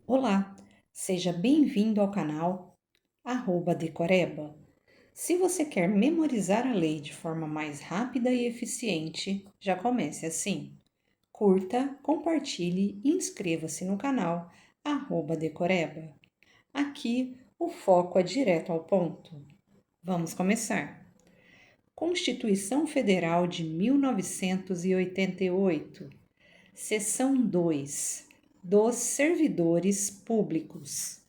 Olá, seja bem-vindo ao canal @decoreba. Se você quer memorizar a lei de forma mais rápida e eficiente, já comece assim. Curta, compartilhe e inscreva-se no canal @decoreba. Aqui o foco é direto ao ponto. Vamos começar. Constituição Federal de 1988, Seção 2 dos Servidores Públicos.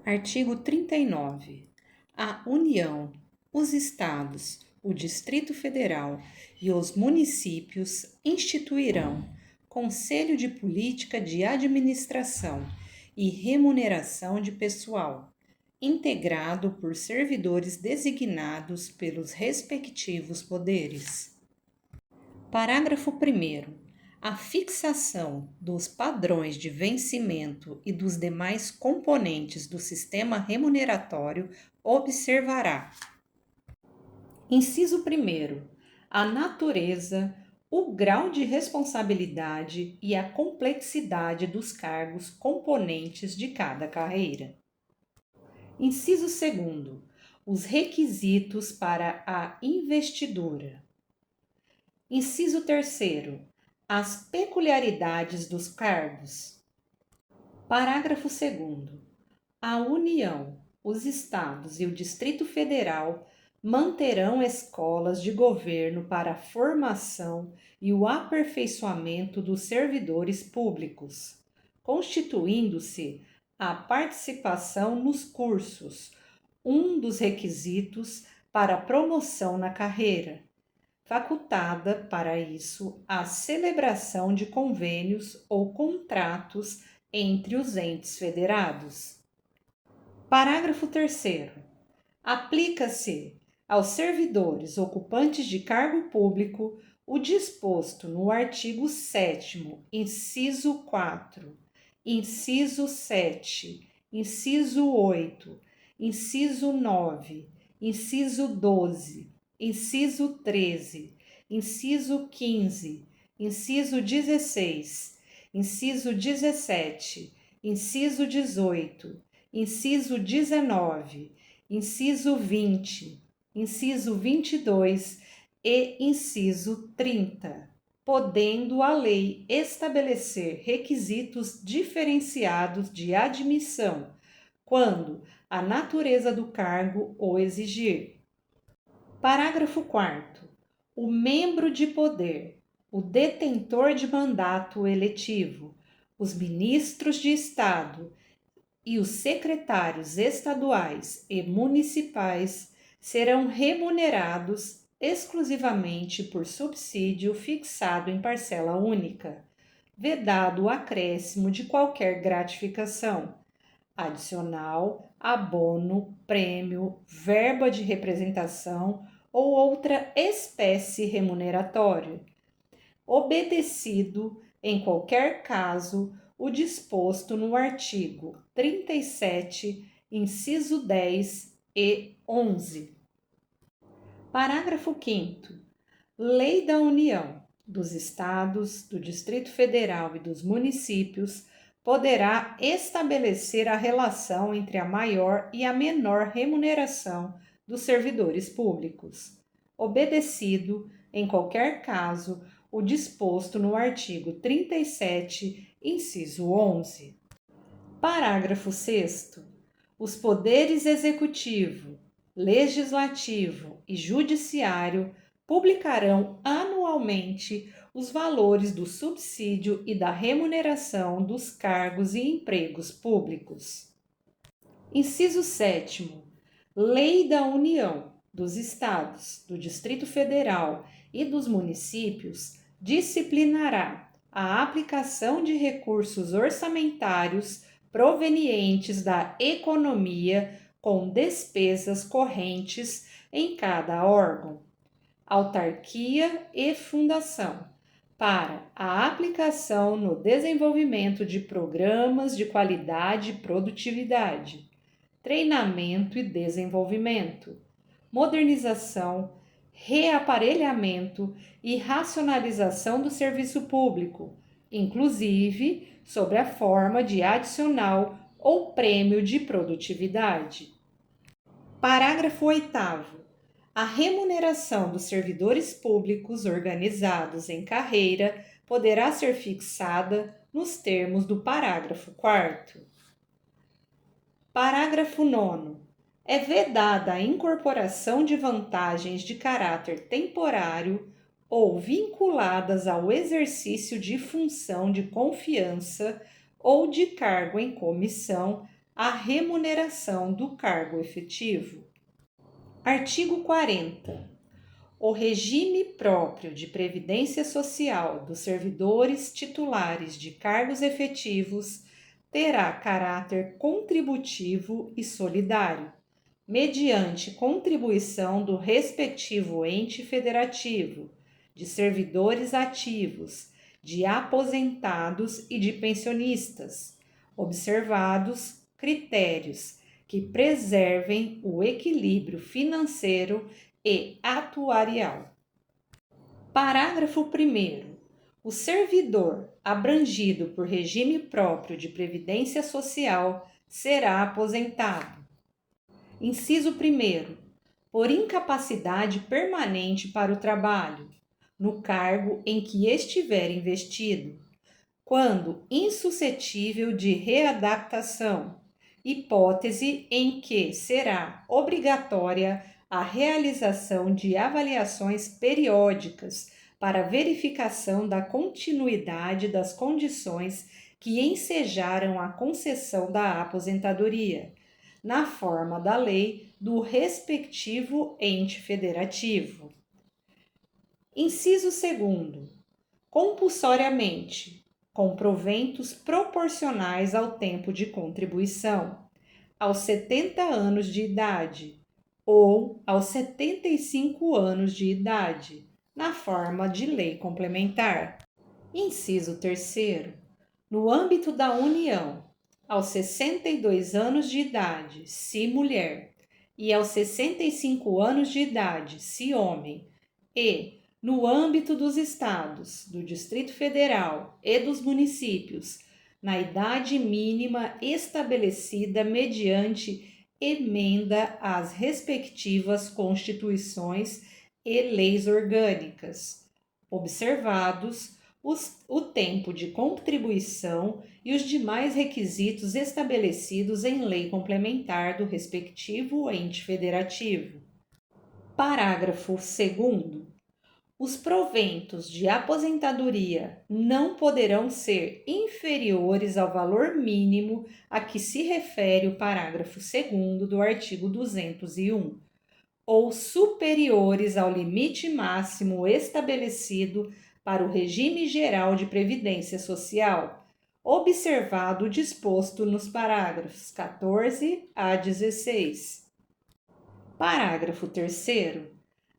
Artigo 39. A União, os Estados, o Distrito Federal e os municípios instituirão Conselho de Política de Administração e Remuneração de Pessoal, integrado por servidores designados pelos respectivos poderes. Parágrafo 1º. A fixação dos padrões de vencimento e dos demais componentes do sistema remuneratório observará: inciso 1º. A natureza, o grau de responsabilidade e a complexidade dos cargos componentes de cada carreira. Inciso 2º. Os requisitos para a investidura. Inciso 3º. As peculiaridades dos cargos. Parágrafo 2º. A União, os Estados e o Distrito Federal manterão escolas de governo para a formação e o aperfeiçoamento dos servidores públicos, constituindo-se a participação nos cursos um dos requisitos para a promoção na carreira, facultada para isso a celebração de convênios ou contratos entre os entes federados. Parágrafo 3º. Aplica-se aos servidores ocupantes de cargo público o disposto no artigo 7º, inciso 4, inciso 7, inciso 8, inciso 9, inciso 12, inciso 13, inciso 15, inciso 16, inciso 17, inciso 18, inciso 19, inciso 20, inciso 22 e inciso 30, podendo a lei estabelecer requisitos diferenciados de admissão, quando a natureza do cargo o exigir. Parágrafo 4º. O membro de poder, o detentor de mandato eletivo, os ministros de Estado e os secretários estaduais e municipais serão remunerados exclusivamente por subsídio fixado em parcela única, vedado o acréscimo de qualquer gratificação, adicional, abono, prêmio, verba de representação ou outra espécie remuneratória, obedecido, em qualquer caso, o disposto no artigo 37, inciso 10 e 11. Parágrafo 5º. Lei da União, dos Estados, do Distrito Federal e dos municípios poderá estabelecer a relação entre a maior e a menor remuneração dos servidores públicos, obedecido, em qualquer caso, o disposto no artigo 37, inciso 11. Parágrafo 6º. Os poderes executivo, legislativo e judiciário publicarão anualmente os valores do subsídio e da remuneração dos cargos e empregos públicos. Inciso 7º. Lei da União, dos Estados, do Distrito Federal e dos municípios disciplinará a aplicação de recursos orçamentários provenientes da economia com despesas correntes em cada órgão, autarquia e fundação, para a aplicação no desenvolvimento de programas de qualidade e produtividade, treinamento e desenvolvimento, modernização, reaparelhamento e racionalização do serviço público inclusive sob a forma de adicional ou prêmio de produtividade. Parágrafo 8º. A remuneração dos servidores públicos organizados em carreira poderá ser fixada nos termos do parágrafo 4º. Parágrafo 9º. É vedada a incorporação de vantagens de caráter temporário ou vinculadas ao exercício de função de confiança ou de cargo em comissão à remuneração do cargo efetivo. Artigo 40. O regime próprio de previdência social dos servidores titulares de cargos efetivos terá caráter contributivo e solidário, mediante contribuição do respectivo ente federativo, de servidores ativos, de aposentados e de pensionistas, observados critérios que preservem o equilíbrio financeiro e atuarial. Parágrafo 1º. O servidor abrangido por regime próprio de previdência social será aposentado. Inciso 1º. Por incapacidade permanente para o trabalho, no cargo em que estiver investido, quando insuscetível de readaptação, hipótese em que será obrigatória a realização de avaliações periódicas para verificação da continuidade das condições que ensejaram a concessão da aposentadoria, na forma da lei do respectivo ente federativo. Inciso 2º. Compulsoriamente, com proventos proporcionais ao tempo de contribuição, aos 70 anos de idade ou aos 75 anos de idade, na forma de lei complementar. Inciso 3º. No âmbito da União, aos 62 anos de idade, se mulher, e aos 65 anos de idade, se homem, e, no âmbito dos estados, do Distrito Federal e dos municípios, na idade mínima estabelecida mediante emenda às respectivas constituições e leis orgânicas, observados o tempo de contribuição e os demais requisitos estabelecidos em lei complementar do respectivo ente federativo. Parágrafo 2º. Os proventos de aposentadoria não poderão ser inferiores ao valor mínimo a que se refere o parágrafo 2º do artigo 201, ou superiores ao limite máximo estabelecido para o regime geral de previdência social, observado o disposto nos parágrafos 14 a 16. Parágrafo 3º.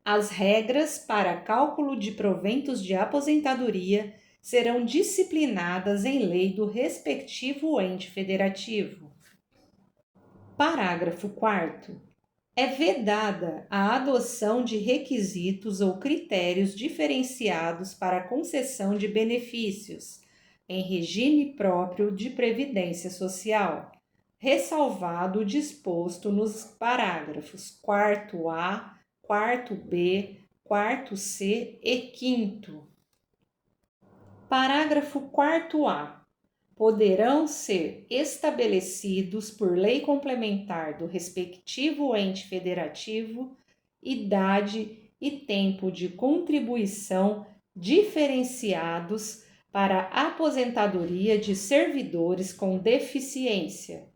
As regras para cálculo de proventos de aposentadoria serão disciplinadas em lei do respectivo ente federativo. Parágrafo 4º. É vedada a adoção de requisitos ou critérios diferenciados para a concessão de benefícios em regime próprio de previdência social, ressalvado o disposto nos parágrafos 4º-A, 4º-B, 4º-C e 5º. Parágrafo 4º-A. Poderão ser estabelecidos por lei complementar do respectivo ente federativo idade e tempo de contribuição diferenciados para a aposentadoria de servidores com deficiência,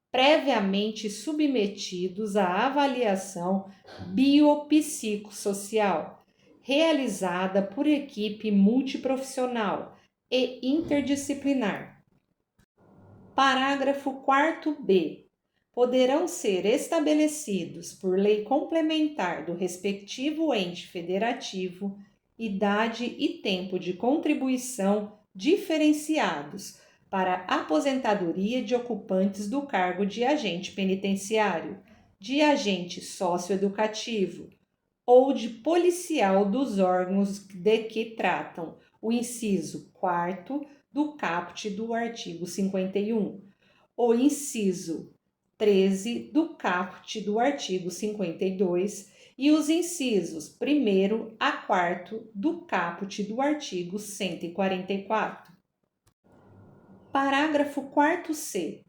previamente submetidos à avaliação biopsicossocial, realizada por equipe multiprofissional e interdisciplinar. Parágrafo 4º-B. Poderão ser estabelecidos por lei complementar do respectivo ente federativo idade e tempo de contribuição diferenciados para aposentadoria de ocupantes do cargo de agente penitenciário, de agente socioeducativo ou de policial dos órgãos de que tratam o inciso 4º do caput do artigo 51, o inciso 13 do caput do artigo 52 e os incisos 1º a 4º do caput do artigo 144. Parágrafo 4º-C.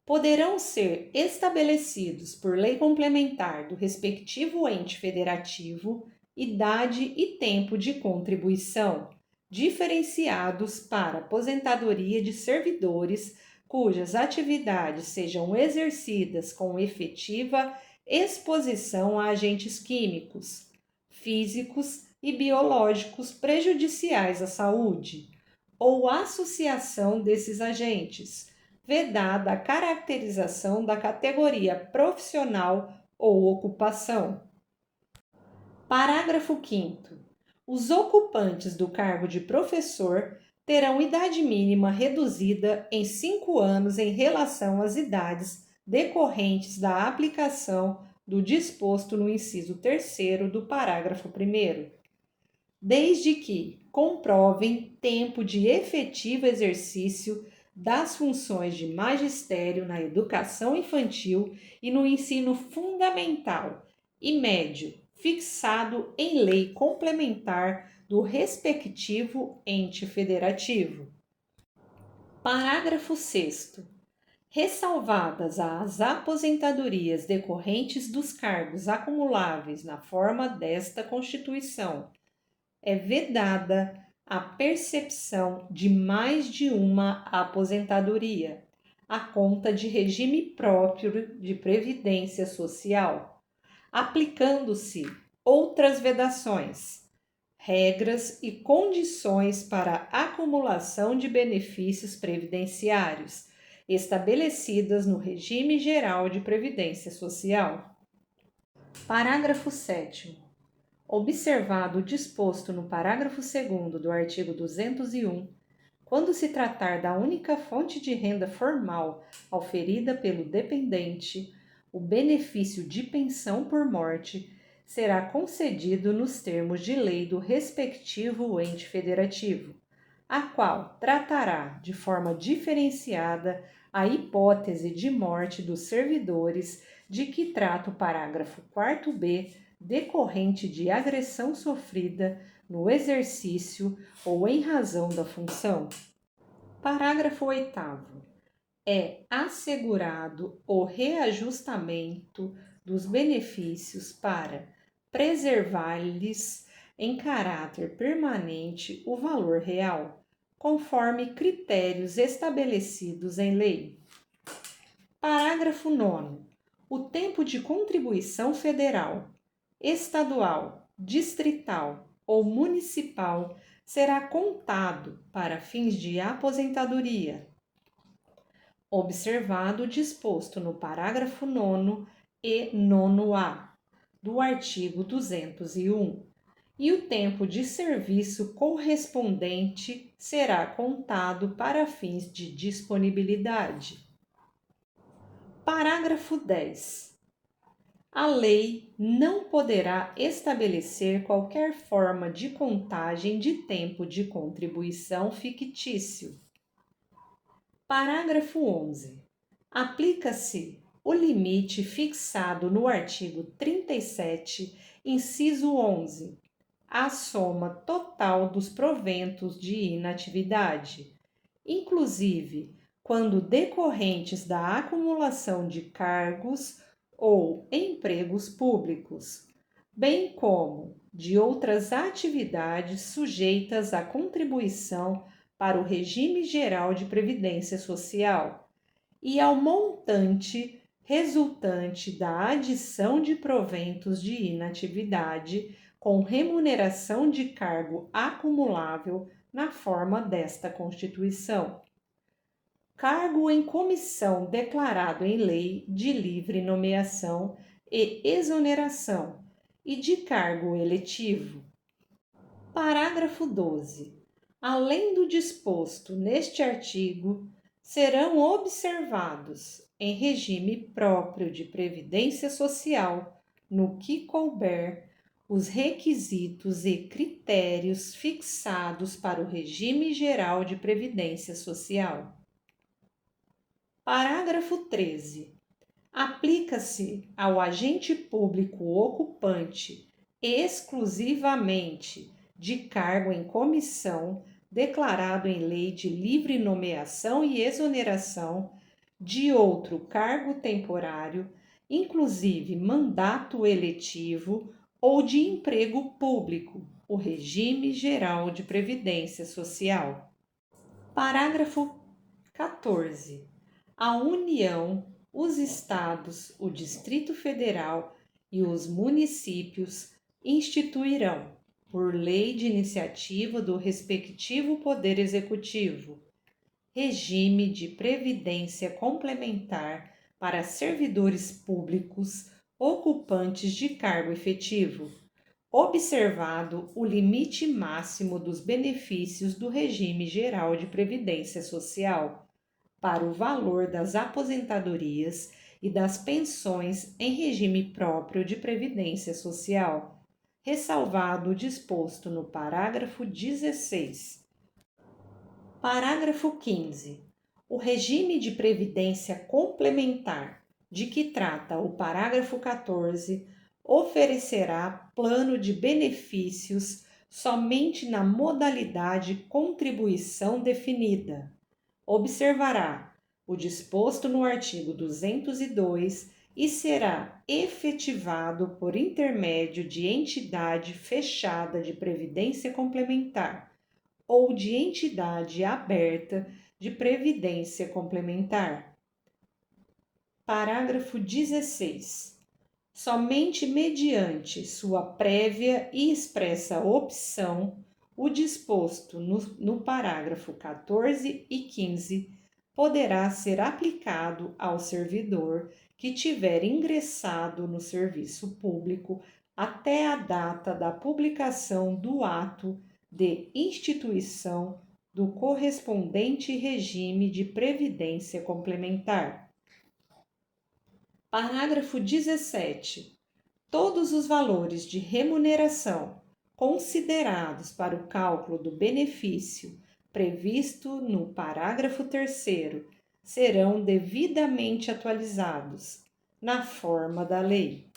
Poderão ser estabelecidos por lei complementar do respectivo ente federativo idade e tempo de contribuição, diferenciados para aposentadoria de servidores cujas atividades sejam exercidas com efetiva exposição a agentes químicos, físicos e biológicos prejudiciais à saúde, ou associação desses agentes, vedada a caracterização da categoria profissional ou ocupação. Parágrafo 5º. Os ocupantes do cargo de professor terão idade mínima reduzida em 5 anos em relação às idades decorrentes da aplicação do disposto no inciso 3º do parágrafo 1º, desde que comprovem tempo de efetivo exercício das funções de magistério na educação infantil e no ensino fundamental e médio, fixado em lei complementar do respectivo ente federativo. Parágrafo 6º. Ressalvadas as aposentadorias decorrentes dos cargos acumuláveis na forma desta Constituição, é vedada a percepção de mais de uma aposentadoria, à conta de regime próprio de previdência social, aplicando-se outras vedações, regras e condições para a acumulação de benefícios previdenciários, estabelecidas no Regime Geral de Previdência Social. Parágrafo 7º. Observado o disposto no parágrafo 2º do artigo 201, quando se tratar da única fonte de renda formal auferida pelo dependente, o benefício de pensão por morte será concedido nos termos de lei do respectivo ente federativo, a qual tratará de forma diferenciada a hipótese de morte dos servidores de que trata o parágrafo 4º decorrente de agressão sofrida no exercício ou em razão da função. Parágrafo 8º. É assegurado o reajustamento dos benefícios para preservar-lhes em caráter permanente o valor real, conforme critérios estabelecidos em lei. Parágrafo 9º. O tempo de contribuição federal, estadual, distrital ou municipal será contado para fins de aposentadoria, observado o disposto no parágrafo 9º e 9º-A do artigo 201, e o tempo de serviço correspondente será contado para fins de disponibilidade. Parágrafo 10. A lei não poderá estabelecer qualquer forma de contagem de tempo de contribuição fictício. Parágrafo 11. Aplica-se o limite fixado no artigo 37, inciso 11, à soma total dos proventos de inatividade, inclusive quando decorrentes da acumulação de cargos ou empregos públicos, bem como de outras atividades sujeitas à contribuição para o regime geral de previdência social e ao montante resultante da adição de proventos de inatividade com remuneração de cargo acumulável na forma desta Constituição. Cargo em comissão declarado em lei de livre nomeação e exoneração e de cargo eletivo. Parágrafo 12. Além do disposto neste artigo, serão observados, em regime próprio de previdência social, no que couber, os requisitos e critérios fixados para o regime geral de previdência social. Parágrafo 13. Aplica-se ao agente público ocupante exclusivamente de cargo em comissão declarado em lei de livre nomeação e exoneração de outro cargo temporário, inclusive mandato eletivo ou de emprego público, o regime geral de previdência social. Parágrafo 14. A União, os Estados, o Distrito Federal e os municípios instituirão, por lei de iniciativa do respectivo Poder Executivo, regime de previdência complementar para servidores públicos ocupantes de cargo efetivo, observado o limite máximo dos benefícios do regime geral de previdência social para o valor das aposentadorias e das pensões em regime próprio de previdência social, ressalvado o disposto no parágrafo 16. Parágrafo 15. O regime de previdência complementar, de que trata o parágrafo 14, oferecerá plano de benefícios somente na modalidade contribuição definida. Observará o disposto no artigo 202 e será efetivado por intermédio de entidade fechada de previdência complementar ou de entidade aberta de previdência complementar. Parágrafo 16. Somente mediante sua prévia e expressa opção, o disposto no parágrafo 14 e 15 poderá ser aplicado ao servidor que tiver ingressado no serviço público até a data da publicação do ato de instituição do correspondente regime de previdência complementar. Parágrafo 17. Todos os valores de remuneração considerados para o cálculo do benefício previsto no parágrafo 3º serão devidamente atualizados na forma da lei.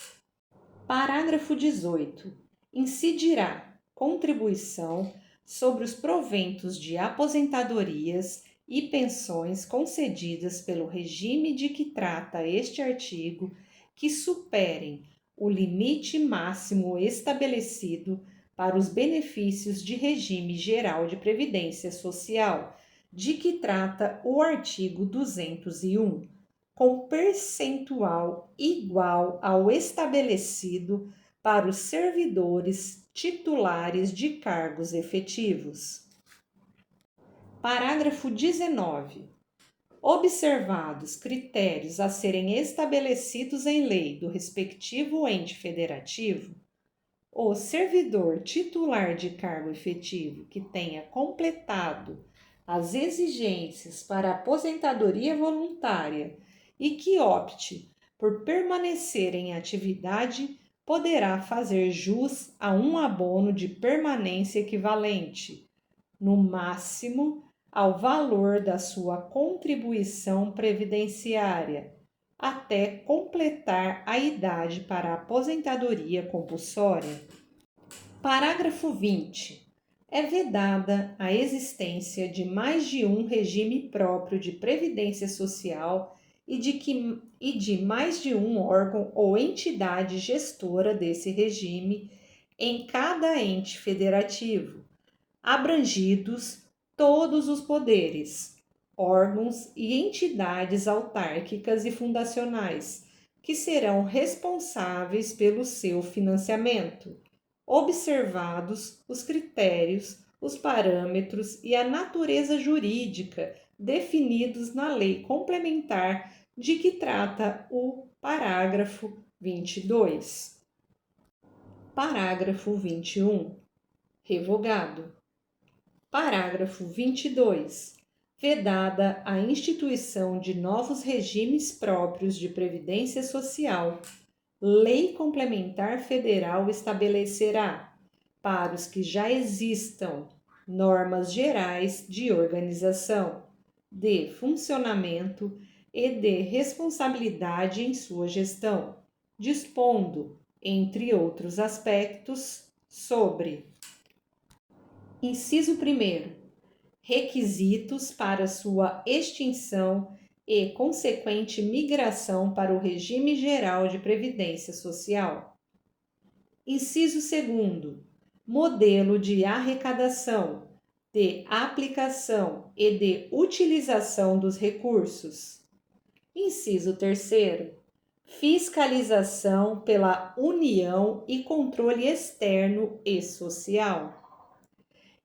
Parágrafo 18. Incidirá contribuição sobre os proventos de aposentadorias e pensões concedidas pelo regime de que trata este artigo que superem o limite máximo estabelecido para os benefícios de regime geral de previdência social, de que trata o artigo 201, com percentual igual ao estabelecido para os servidores titulares de cargos efetivos. Parágrafo 19. Observados critérios a serem estabelecidos em lei do respectivo ente federativo, o servidor titular de cargo efetivo que tenha completado as exigências para aposentadoria voluntária e que opte por permanecer em atividade poderá fazer jus a um abono de permanência equivalente, no máximo, ao valor da sua contribuição previdenciária, até completar a idade para a aposentadoria compulsória. Parágrafo 20. É vedada a existência de mais de um regime próprio de previdência social e de mais de um órgão ou entidade gestora desse regime em cada ente federativo, abrangidos todos os poderes, órgãos e entidades autárquicas e fundacionais, que serão responsáveis pelo seu financiamento, observados os critérios, os parâmetros e a natureza jurídica definidos na lei complementar de que trata o parágrafo 22. Parágrafo 21. Revogado. Parágrafo 22. Vedada a instituição de novos regimes próprios de previdência social, Lei Complementar Federal estabelecerá, para os que já existam, normas gerais de organização, de funcionamento e de responsabilidade em sua gestão, dispondo, entre outros aspectos, sobre: inciso 1º, requisitos para sua extinção e consequente migração para o regime geral de previdência social. Inciso 2º, modelo de arrecadação, de aplicação e de utilização dos recursos. Inciso 3º, fiscalização pela União e controle externo e social.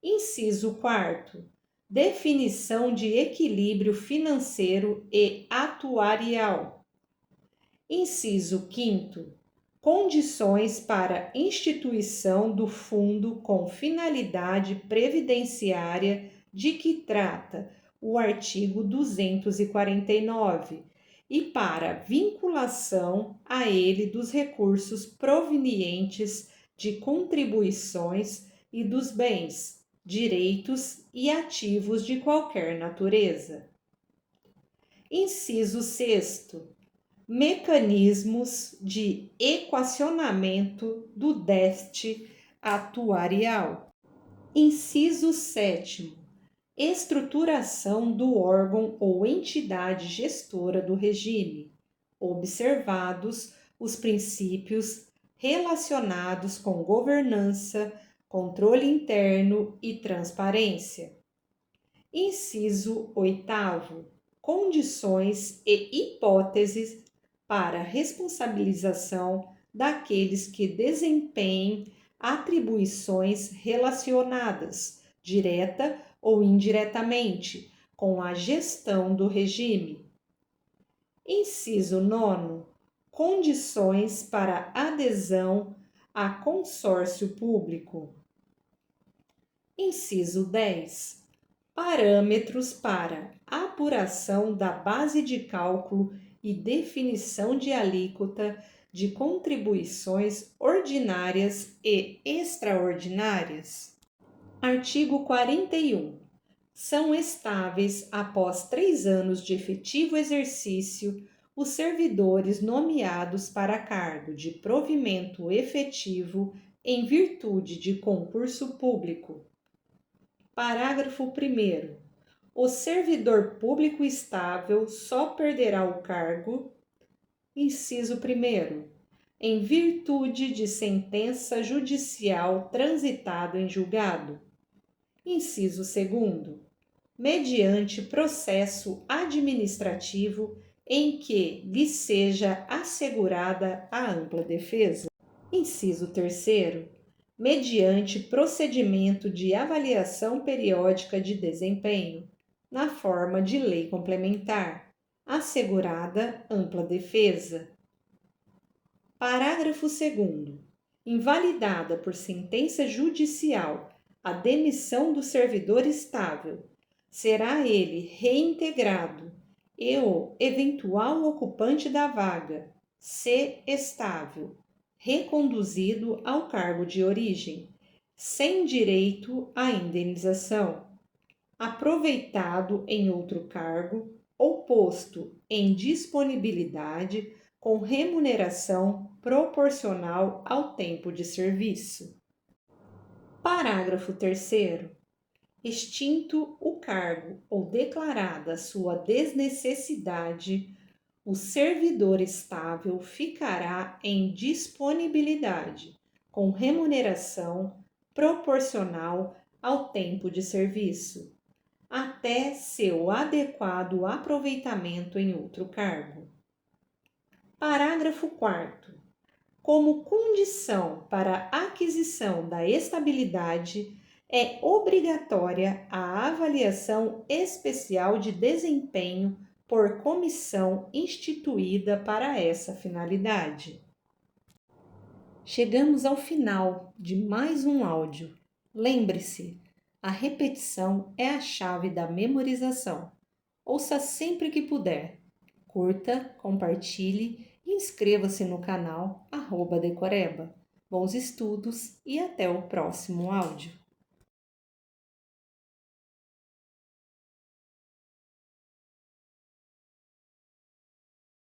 Inciso 4º, definição de equilíbrio financeiro e atuarial. Inciso 5º, condições para instituição do fundo com finalidade previdenciária de que trata o artigo 249 e para vinculação a ele dos recursos provenientes de contribuições e dos bens, direitos e ativos de qualquer natureza. Inciso 6º, mecanismos de equacionamento do déficit atuarial. Inciso 7º, estruturação do órgão ou entidade gestora do regime, observados os princípios relacionados com governança, controle interno e transparência. Inciso 8º, condições e hipóteses para responsabilização daqueles que desempenhem atribuições relacionadas, direta ou indiretamente, com a gestão do regime. Inciso 9º, condições para adesão a consórcio público. Inciso 10, parâmetros para apuração da base de cálculo e definição de alíquota de contribuições ordinárias e extraordinárias. Artigo 41. São estáveis, após 3 anos de efetivo exercício, os servidores nomeados para cargo de provimento efetivo em virtude de concurso público. Parágrafo 1º. O servidor público estável só perderá o cargo, inciso 1º, em virtude de sentença judicial transitada em julgado. Inciso 2º, mediante processo administrativo em que lhe seja assegurada a ampla defesa. Inciso 3º, mediante procedimento de avaliação periódica de desempenho, na forma de lei complementar, assegurada ampla defesa. Parágrafo 2º. Invalidada por sentença judicial a demissão do servidor estável, será ele reintegrado e o eventual ocupante da vaga, se estável, reconduzido ao cargo de origem, sem direito à indenização, aproveitado em outro cargo ou posto em disponibilidade com remuneração proporcional ao tempo de serviço. Parágrafo 3º. Extinto o cargo ou declarada sua desnecessidade, o servidor estável ficará em disponibilidade, com remuneração proporcional ao tempo de serviço, até seu adequado aproveitamento em outro cargo. Parágrafo 4º. Como condição para a aquisição da estabilidade, é obrigatória a avaliação especial de desempenho por comissão instituída para essa finalidade. Chegamos ao final de mais um áudio. Lembre-se, a repetição é a chave da memorização. Ouça sempre que puder. Curta, compartilhe Inscreva-se no canal @decoreba. Bons estudos e até o próximo áudio.